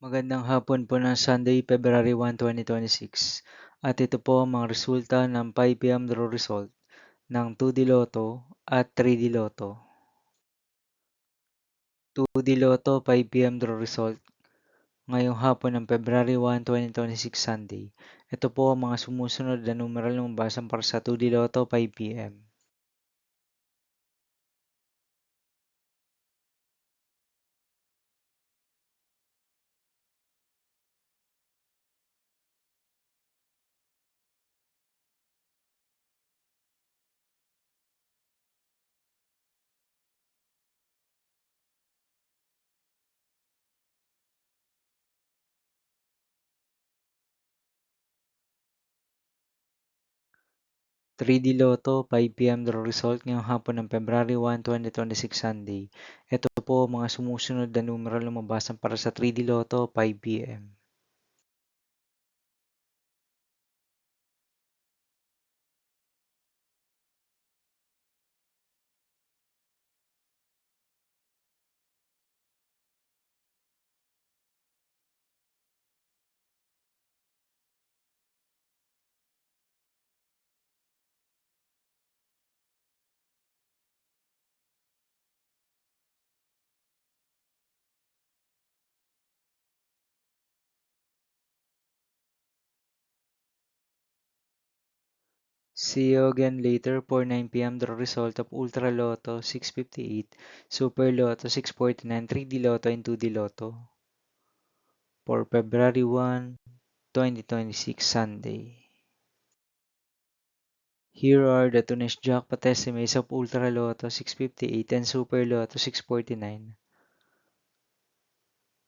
Magandang hapon po ng Sunday, February 1, 2026. At ito po ang mga resulta ng 5 PM draw result ng 2D Lotto at 3D Lotto. 2D Lotto 5 PM draw result ngayong hapon ng February 1, 2026 Sunday. Ito po ang mga sumusunod na numeral ng basan para sa 2D Lotto 5 PM. 3D Lotto 5 PM draw result ngayong hapon ng February 1, 2026 Sunday. Ito po ang mga sumusunod na numeral ng mabasan para sa 3D Lotto 5 PM. 'See you again later for 9 PM draw result of Ultra Lotto 658, Super Lotto 649, 3D Lotto and 2D Lotto for February 1, 2026 Sunday. Here are the today's jackpot estimates of Ultra Lotto 658 and Super Lotto 649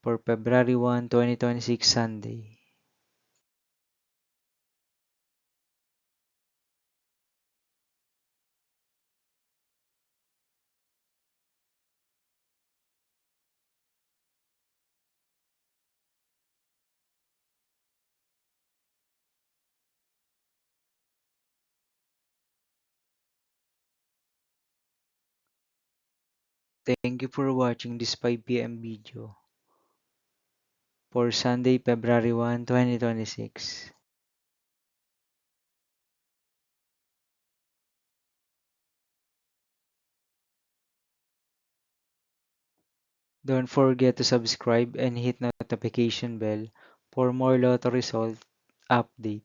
for February 1, 2026 Sunday. Thank you for watching this 5 PM video for Sunday, February 1, 2026. Don't forget to subscribe and hit notification bell for more lotto result update.